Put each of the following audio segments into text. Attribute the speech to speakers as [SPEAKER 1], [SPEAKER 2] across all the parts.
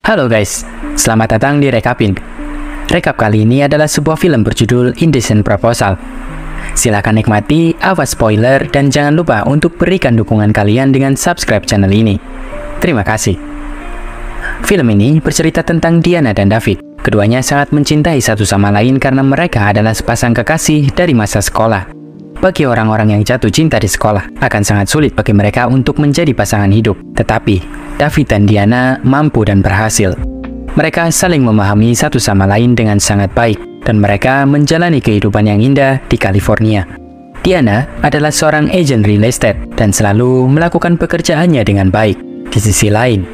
[SPEAKER 1] Halo guys, selamat datang di Rekapin. Rekap kali ini adalah sebuah film berjudul Indecent Proposal. Silakan nikmati, awas spoiler, dan jangan lupa untuk berikan dukungan kalian dengan subscribe channel ini. Terima kasih. Film ini bercerita tentang Diana dan David. Keduanya sangat mencintai satu sama lain karena mereka adalah sepasang kekasih dari masa sekolah. Bagi orang-orang yang jatuh cinta di sekolah, akan sangat sulit bagi mereka untuk menjadi pasangan hidup. Tetapi, David dan Diana mampu dan berhasil. Mereka saling memahami satu sama lain dengan sangat baik, dan mereka menjalani kehidupan yang indah di California. Diana adalah seorang agen real estate dan selalu melakukan pekerjaannya dengan baik. Di sisi lain,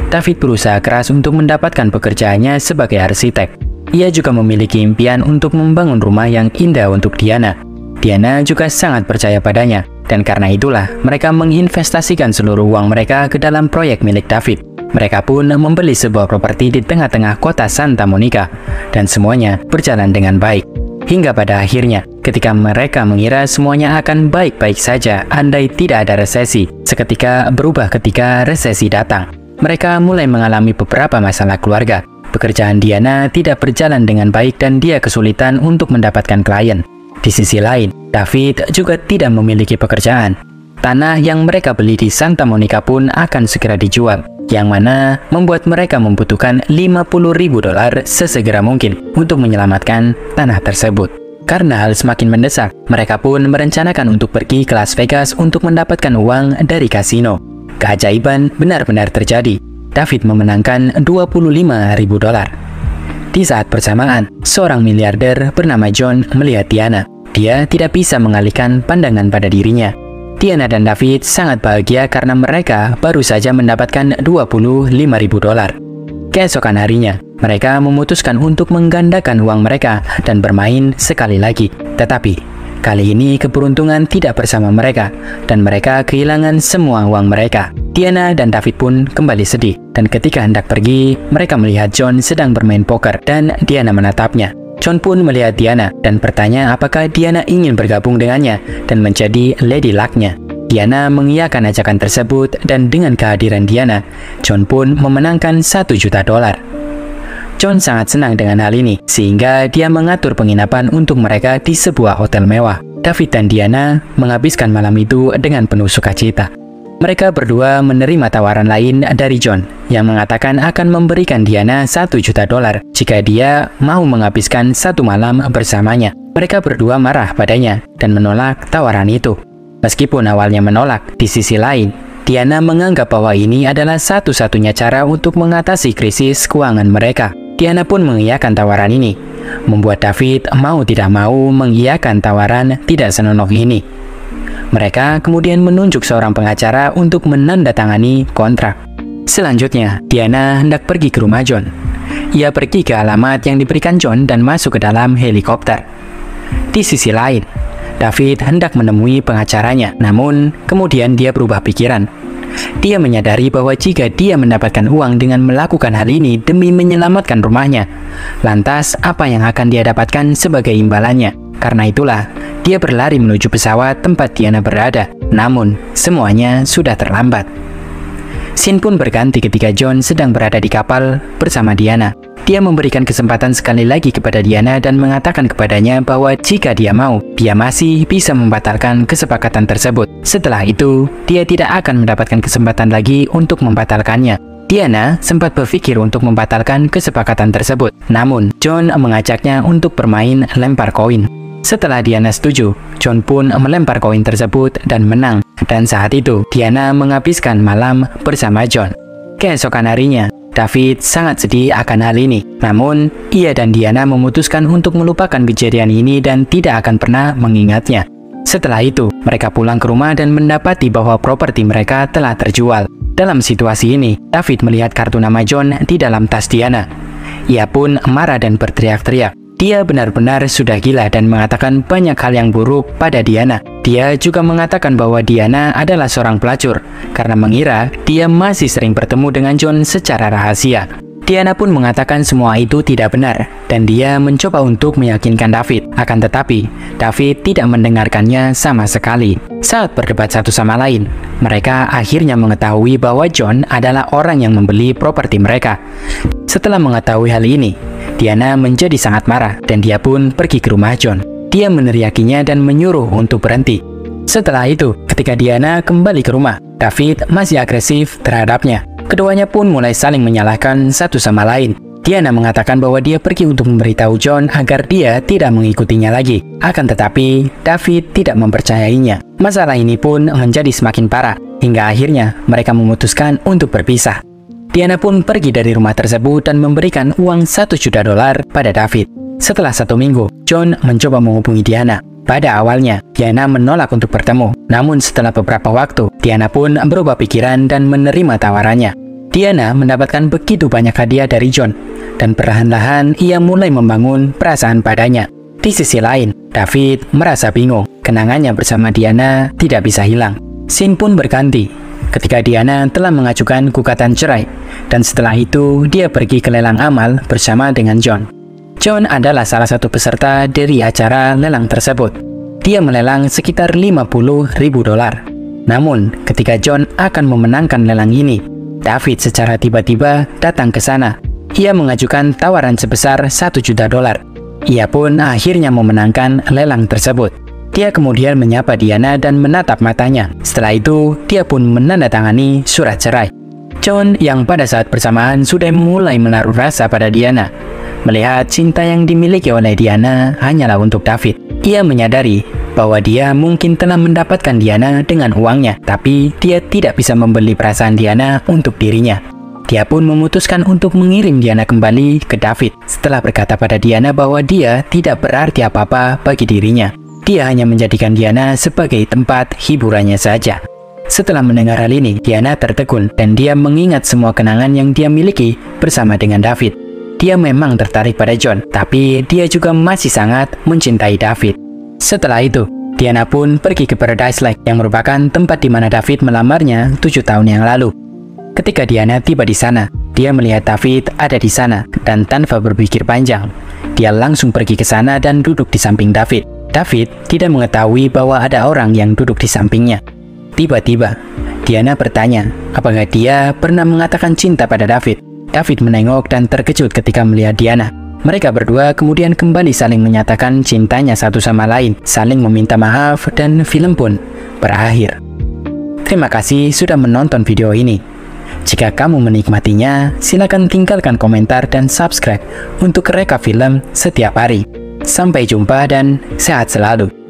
[SPEAKER 1] David berusaha keras untuk mendapatkan pekerjaannya sebagai arsitek. Ia juga memiliki impian untuk membangun rumah yang indah untuk Diana. Diana juga sangat percaya padanya, dan karena itulah mereka menginvestasikan seluruh uang mereka ke dalam proyek milik David. Mereka pun membeli sebuah properti di tengah-tengah kota Santa Monica, dan semuanya berjalan dengan baik. Hingga pada akhirnya, ketika mereka mengira semuanya akan baik-baik saja andai tidak ada resesi, seketika berubah ketika resesi datang. Mereka mulai mengalami beberapa masalah keluarga. Pekerjaan Diana tidak berjalan dengan baik dan dia kesulitan untuk mendapatkan klien. Di sisi lain, David juga tidak memiliki pekerjaan. Tanah yang mereka beli di Santa Monica pun akan segera dijual, yang mana membuat mereka membutuhkan $50.000 sesegera mungkin untuk menyelamatkan tanah tersebut. Karena hal semakin mendesak, mereka pun merencanakan untuk pergi ke Las Vegas untuk mendapatkan uang dari kasino. Keajaiban benar-benar terjadi. David memenangkan $25.000. Di saat bersamaan, seorang miliarder bernama John melihat Diana. Dia tidak bisa mengalihkan pandangan pada dirinya. Diana dan David sangat bahagia karena mereka baru saja mendapatkan $25.000. Keesokan harinya, mereka memutuskan untuk menggandakan uang mereka dan bermain sekali lagi. Tetapi, kali ini keberuntungan tidak bersama mereka, dan mereka kehilangan semua uang mereka. Diana dan David pun kembali sedih, dan ketika hendak pergi, mereka melihat John sedang bermain poker, dan Diana menatapnya. John pun melihat Diana dan bertanya apakah Diana ingin bergabung dengannya dan menjadi Lady Luck-nya. Diana mengiyakan ajakan tersebut, dan dengan kehadiran Diana, John pun memenangkan $1 juta. John sangat senang dengan hal ini, sehingga dia mengatur penginapan untuk mereka di sebuah hotel mewah. David dan Diana menghabiskan malam itu dengan penuh sukacita. Mereka berdua menerima tawaran lain dari John, yang mengatakan akan memberikan Diana $1 juta jika dia mau menghabiskan satu malam bersamanya. Mereka berdua marah padanya dan menolak tawaran itu. Meskipun awalnya menolak, di sisi lain, Diana menganggap bahwa ini adalah satu-satunya cara untuk mengatasi krisis keuangan mereka. Diana pun mengiyakan tawaran ini, membuat David mau tidak mau mengiyakan tawaran tidak senonoh ini. Mereka kemudian menunjuk seorang pengacara untuk menandatangani kontrak. Selanjutnya, Diana hendak pergi ke rumah John. Ia pergi ke alamat yang diberikan John dan masuk ke dalam helikopter. Di sisi lain, David hendak menemui pengacaranya, namun kemudian dia berubah pikiran. Dia menyadari bahwa jika dia mendapatkan uang dengan melakukan hal ini demi menyelamatkan rumahnya, lantas apa yang akan dia dapatkan sebagai imbalannya? Karena itulah, dia berlari menuju pesawat tempat Diana berada. Namun, semuanya sudah terlambat. Scene pun berganti ketika John sedang berada di kapal bersama Diana. Dia memberikan kesempatan sekali lagi kepada Diana dan mengatakan kepadanya bahwa jika dia mau, dia masih bisa membatalkan kesepakatan tersebut. Setelah itu, dia tidak akan mendapatkan kesempatan lagi untuk membatalkannya. Diana sempat berpikir untuk membatalkan kesepakatan tersebut. Namun, John mengajaknya untuk bermain lempar koin. Setelah Diana setuju, John pun melempar koin tersebut dan menang. Dan saat itu, Diana menghabiskan malam bersama John. Keesokan harinya, David sangat sedih akan hal ini. Namun, ia dan Diana memutuskan untuk melupakan kejadian ini dan tidak akan pernah mengingatnya. Setelah itu, mereka pulang ke rumah dan mendapati bahwa properti mereka telah terjual. Dalam situasi ini, David melihat kartu nama John di dalam tas Diana. Ia pun marah dan berteriak-teriak. Dia benar-benar sudah gila dan mengatakan banyak hal yang buruk pada Diana. Dia juga mengatakan bahwa Diana adalah seorang pelacur karena mengira dia masih sering bertemu dengan John secara rahasia. Diana pun mengatakan semua itu tidak benar, dan dia mencoba untuk meyakinkan David. Akan tetapi, David tidak mendengarkannya sama sekali. Saat berdebat satu sama lain, mereka akhirnya mengetahui bahwa John adalah orang yang membeli properti mereka. Setelah mengetahui hal ini, Diana menjadi sangat marah, dan dia pun pergi ke rumah John. Dia meneriakinya dan menyuruh untuk berhenti. Setelah itu, ketika Diana kembali ke rumah, David masih agresif terhadapnya. Keduanya pun mulai saling menyalahkan satu sama lain. Diana mengatakan bahwa dia pergi untuk memberitahu John agar dia tidak mengikutinya lagi. Akan tetapi, David tidak mempercayainya. Masalah ini pun menjadi semakin parah, hingga akhirnya mereka memutuskan untuk berpisah. Diana pun pergi dari rumah tersebut dan memberikan uang $1 juta pada David. Setelah 1 minggu, John mencoba menghubungi Diana. Pada awalnya, Diana menolak untuk bertemu. Namun setelah beberapa waktu, Diana pun berubah pikiran dan menerima tawarannya. Diana mendapatkan begitu banyak hadiah dari John, dan perlahan-lahan ia mulai membangun perasaan padanya. Di sisi lain, David merasa bingung. Kenangannya bersama Diana tidak bisa hilang. Scene pun berganti ketika Diana telah mengajukan gugatan cerai, dan setelah itu dia pergi ke lelang amal bersama dengan John. John adalah salah satu peserta dari acara lelang tersebut. Dia melelang sekitar $50.000. Namun, ketika John akan memenangkan lelang ini, David secara tiba-tiba datang ke sana. Ia mengajukan tawaran sebesar $1 juta. Ia pun akhirnya memenangkan lelang tersebut. Dia kemudian menyapa Diana dan menatap matanya. Setelah itu, dia pun menandatangani surat cerai. John yang pada saat bersamaan sudah mulai menaruh rasa pada Diana. Melihat cinta yang dimiliki oleh Diana hanyalah untuk David, ia menyadari bahwa dia mungkin telah mendapatkan Diana dengan uangnya, tapi dia tidak bisa membeli perasaan Diana untuk dirinya. Dia pun memutuskan untuk mengirim Diana kembali ke David setelah berkata pada Diana bahwa dia tidak berarti apa-apa bagi dirinya. Dia hanya menjadikan Diana sebagai tempat hiburannya saja. Setelah mendengar hal ini, Diana tertegun dan dia mengingat semua kenangan yang dia miliki bersama dengan David. Dia memang tertarik pada John, tapi dia juga masih sangat mencintai David. Setelah itu, Diana pun pergi ke Paradise Lake yang merupakan tempat di mana David melamarnya 7 tahun yang lalu. Ketika Diana tiba di sana, dia melihat David ada di sana dan tanpa berpikir panjang, dia langsung pergi ke sana dan duduk di samping David. David tidak mengetahui bahwa ada orang yang duduk di sampingnya. Tiba-tiba, Diana bertanya apakah dia pernah mengatakan cinta pada David. David menengok dan terkejut ketika melihat Diana. Mereka berdua kemudian kembali saling menyatakan cintanya satu sama lain, saling meminta maaf, dan film pun berakhir. Terima kasih sudah menonton video ini. Jika kamu menikmatinya, silakan tinggalkan komentar dan subscribe untuk Reka Film setiap hari. Sampai jumpa dan sehat selalu.